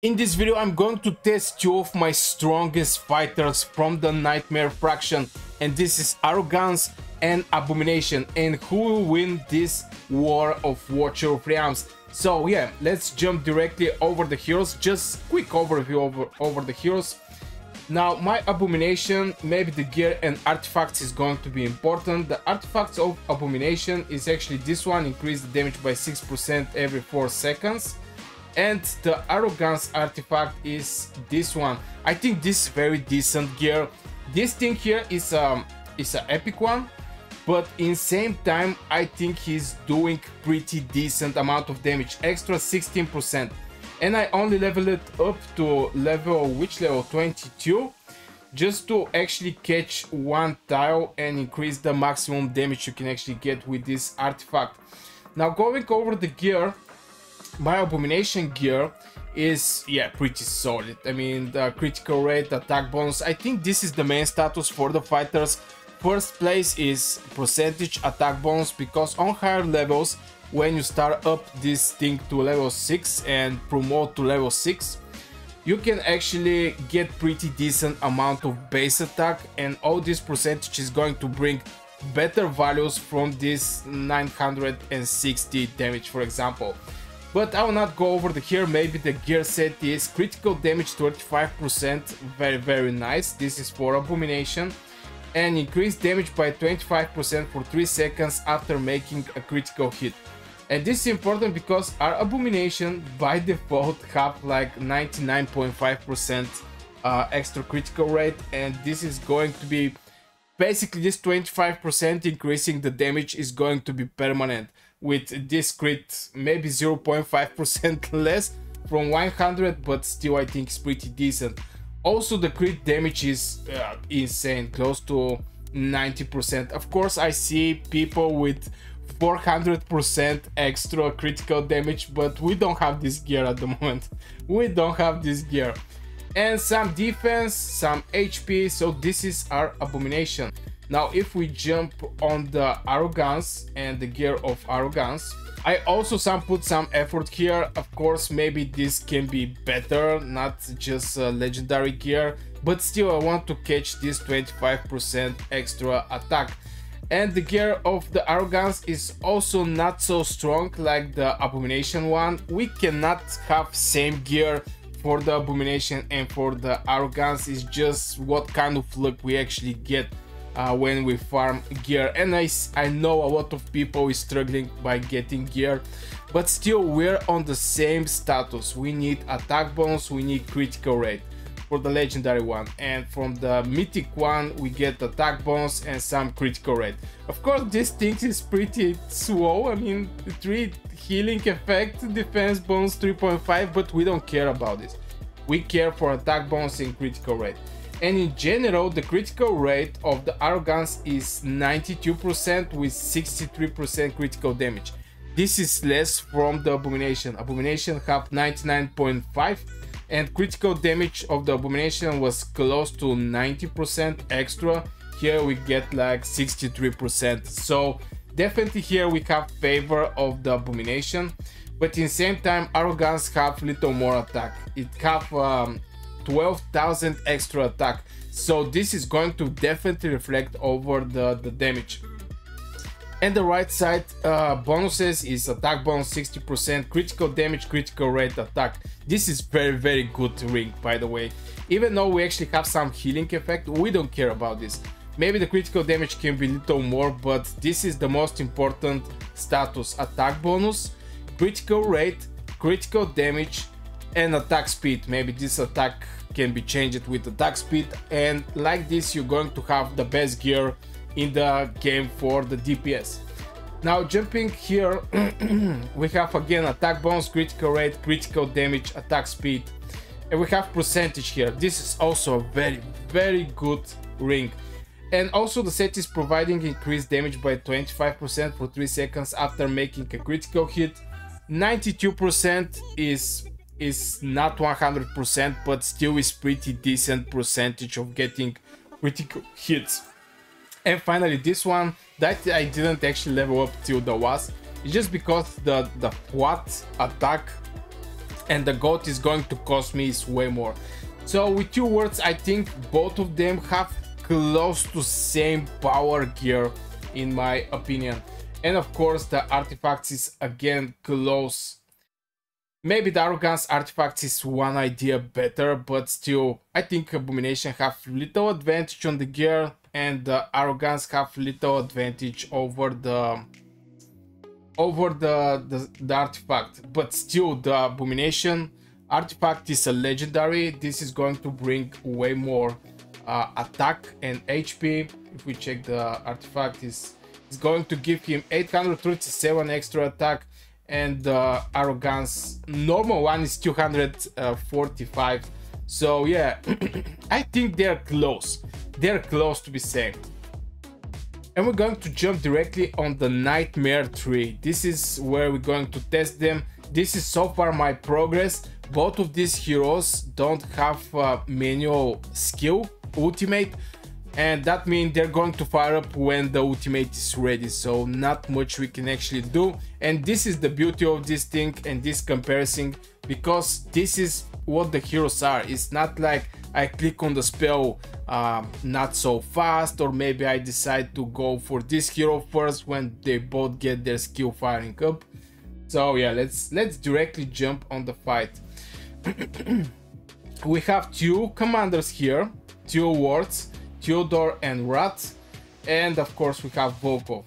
In this video, I'm going to test two of my strongest fighters from the Nightmare faction, and this is Arrogance and Abomination, and who will win this war of Watcher of Realms. So yeah, let's jump directly over the heroes. Just quick overview over the heroes. Now, my Abomination, maybe the gear and artifacts is going to be important. The artifacts of Abomination is actually this one, increase the damage by 6% every 4 seconds. And the Arrogance artifact is this one. I think this is very decent gear. This thing here is an epic one, but in same time I think he's doing pretty decent amount of damage, extra 16%. And I only leveled it up to level 22 just to actually catch one tile and increase the maximum damage you can actually get with this artifact. Now, going over the gear, my Abomination gear is, yeah, pretty solid. I mean, the critical rate, attack bonus, I think this is the main status for the fighters. First place is percentage attack bonus, because on higher levels, when you start up this thing to level 6 and promote to level 6, you can actually get pretty decent amount of base attack, and all this percentage is going to bring better values from this 960 damage, for example. But I will not go over the gear. Maybe the gear set is critical damage 35%, very nice. This is for Abomination. And increased damage by 25% for 3 seconds after making a critical hit. And this is important because our Abomination by default have like 99.5% extra critical rate, and this is going to be basically this 25% increasing the damage is going to be permanent. With this crit, maybe 0.5% less from 100, but still I think it's pretty decent. Also, the crit damage is insane, close to 90%. Of course, I see people with 400% extra critical damage, but we don't have this gear at the moment. We don't have this gear. And some defense, some HP, so this is our Abomination. Now, if we jump on the Arrogance and the gear of Arrogance, I also put some effort here. Of course, maybe this can be better, not just legendary gear, but still I want to catch this 25% extra attack. And the gear of the Arrogance is also not so strong like the Abomination one. We cannot have same gear for the Abomination and for the Arrogance. It's just what kind of luck we actually get when we farm gear. And I know a lot of people is struggling by getting gear, but still we're on the same status. We need attack bonus, we need critical rate for the legendary one, and from the mythic one we get attack bonus and some critical rate. Of course, this thing is pretty slow. I mean, 3 healing effect, defense bonus 3.5, but we don't care about this. We care for attack bonus and critical rate. And in general, the critical rate of the Arrogance is 92% with 63% critical damage. This is less from the Abomination. Abomination have 99.5%, and critical damage of the Abomination was close to 90% extra. Here we get like 63%. So definitely here we have favor of the Abomination, but in the same time Arrogance have little more attack. It have 12,000 extra attack, so this is going to definitely reflect over the damage. And the right side bonuses is attack bonus 60%, critical damage, critical rate, attack. This is very good ring, by the way. Even though we actually have some healing effect, we don't care about this. Maybe the critical damage can be a little more, but this is the most important status: attack bonus, critical rate, critical damage, and attack speed. Maybe this attack can be changed with attack speed, and like this you're going to have the best gear in the game for the DPS. Now, jumping here, we have again attack bonus, critical rate, critical damage, attack speed, and we have percentage here. This is also a very good ring. And also the set is providing increased damage by 25% for 3 seconds after making a critical hit. 92% is not 100%, but still is pretty decent percentage of getting critical hits. And finally, this one that I didn't actually level up till the WASP, it's just because the what attack and the goat is going to cost me is way more. So with 2 words, I think both of them have close to same power gear in my opinion. And of course the artifacts is again close. Maybe the Arrogance artifacts is one idea better, but still I think Abomination have little advantage on the gear and the Arrogance have little advantage over the artifact. But still the Abomination artifact is a legendary. This is going to bring way more attack and HP. If we check the artifact, is going to give him 837 extra attack, and the Arrogance normal one is 245. So yeah, I think they're close to be same. And we're going to jump directly on the Nightmare tree. This is where we're going to test them. This is so far my progress. Both of these heroes don't have manual skill ultimate, and that means they're going to fire up when the ultimate is ready, so not much we can actually do. And this is the beauty of this thing and this comparison, because this is what the heroes are. It's not like I click on the spell not so fast, or maybe I decide to go for this hero first when they both get their skill firing up. So yeah, let's directly jump on the fight. We have 2 commanders here, 2 wards, Theodore and Rat, and of course we have Volkov.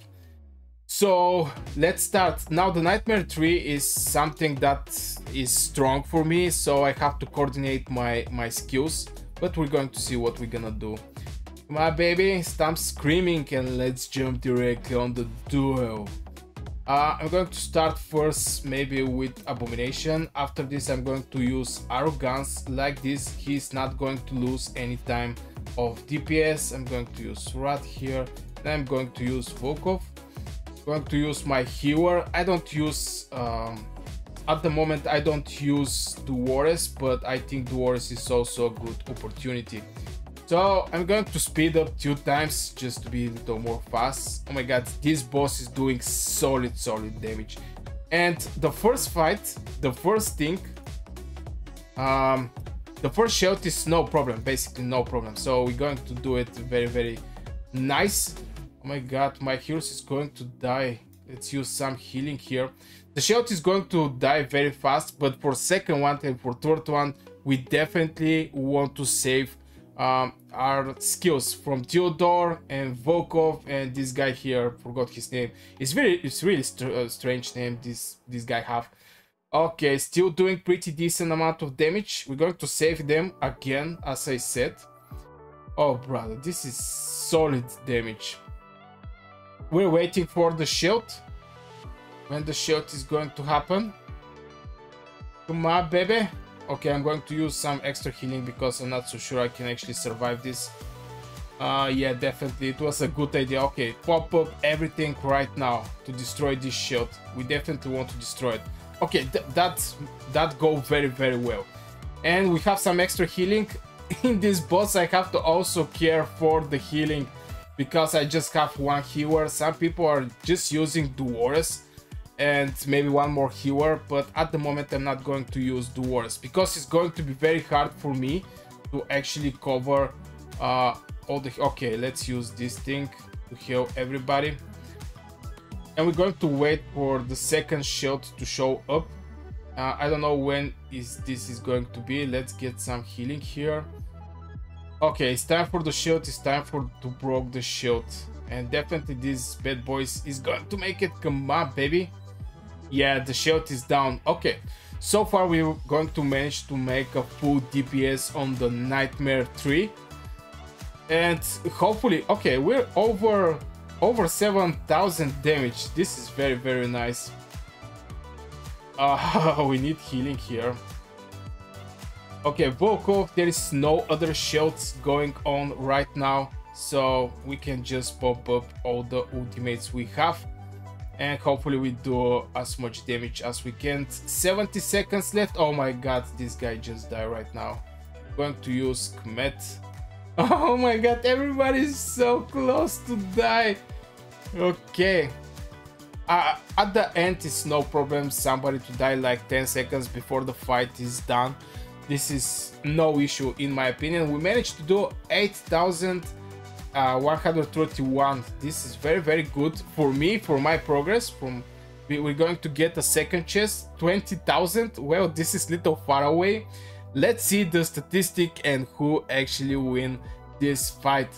So let's start. Now the Nightmare tree is something that is strong for me, so I have to coordinate my skills, but we're going to see what we're gonna do. Come on baby, stop screaming and let's jump directly on the duel. I'm going to start first maybe with Abomination. After this I'm going to use Arrogance. Like this, he's not going to lose any time of DPS. I'm going to use Rat here, and I'm going to use Volkov. I'm going to use my healer. I don't use at the moment I don't use Duores, but I think Duores is also a good opportunity. So I'm going to speed up 2 times just to be a little more fast. Oh my god, this boss is doing solid damage. And the first fight, the first thing, the first shot is no problem, basically no problem. So we're going to do it very nice. Oh my god, my heroes is going to die. Let's use some healing here. The shot is going to die very fast, but for second one and for third one, we definitely want to save our skills from Theodore and Volkov and this guy here. Forgot his name. It's really strange name this guy have. Okay, still doing pretty decent amount of damage. We're going to save them again, as I said. Oh brother, this is solid damage. We're waiting for the shield. When the shield is going to happen. Come on baby. Okay, I'm going to use some extra healing because I'm not so sure I can actually survive this. Yeah, definitely it was a good idea. Okay, pop up everything right now to destroy this shield. We definitely want to destroy it. Okay, that go very well. And we have some extra healing. In this boss I have to also care for the healing because I just have 1 healer. Some people are just using Duores and maybe 1 more healer, but at the moment I'm not going to use Duores because it's going to be very hard for me to actually cover all the... Okay, let's use this thing to heal everybody. And we're going to wait for the second shield to show up. I don't know when this is going to be. Let's get some healing here. Okay, it's time for the shield. It's time to broke the shield. And definitely this bad boy is going to make it. Come on, baby. Yeah, the shield is down. Okay, so far we're going to manage to make a full DPS on the Nightmare tree. And hopefully, okay, we're over 7,000 damage. This is very nice. We need healing here. Okay, Volkov, there is no other shields going on right now, so we can just pop up all the ultimates we have and hopefully we do as much damage as we can. 70 seconds left. Oh my god, this guy just died right now. I'm going to use Kmet. Oh my god, everybody is so close to die. Okay, At the end, it's no problem somebody to die like 10 seconds before the fight is done. This is no issue in my opinion. We managed to do 8,131. This is very good for me, for my progress. We're going to get a second chest, 20,000. Well, this is little far away. Let's see the statistic and who actually win this fight.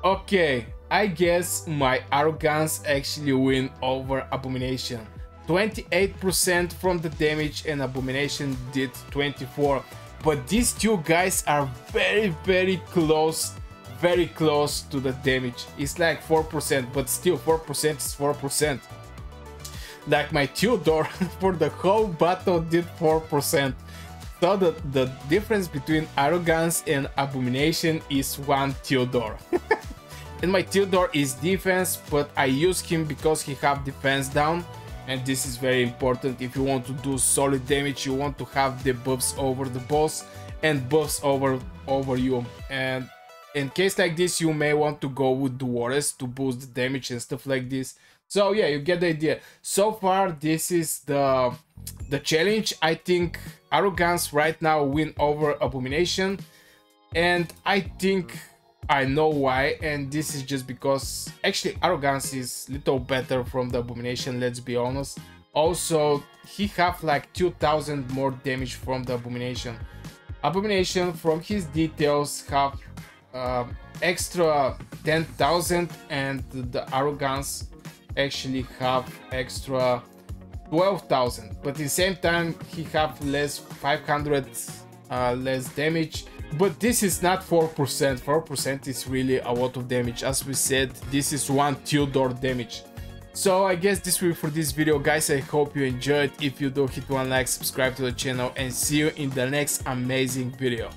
Okay, I guess my Arrogance actually win over Abomination. 28% from the damage and Abomination did 24. But these two guys are very close, very close to the damage. It's like 4%, but still 4% is 4%. Like my Theodore for the whole battle did 4%. So the difference between Arrogance and Abomination is 1 Theodore. And my Theodore is defense, but I use him because he have defense down. And this is very important. If you want to do solid damage, you want to have the buffs over the boss and buffs over you. And in case like this, you may want to go with Duores to boost the damage and stuff like this. So yeah, you get the idea. So far, this is the challenge. I think Arrogance right now win over Abomination, and I think I know why, and this is just because actually Arrogance is little better from the Abomination, let's be honest. Also, he have like 2,000 more damage from the Abomination. Abomination from his details have extra 10,000, and the Arrogance actually have extra 12,000, but at the same time he have less 500 less damage. But this is not 4%. 4% is really a lot of damage. As we said, this is 1 Theodore damage. So I guess this will be for this video, guys. I hope you enjoyed. If you do, hit one like, subscribe to the channel, and see you in the next amazing video.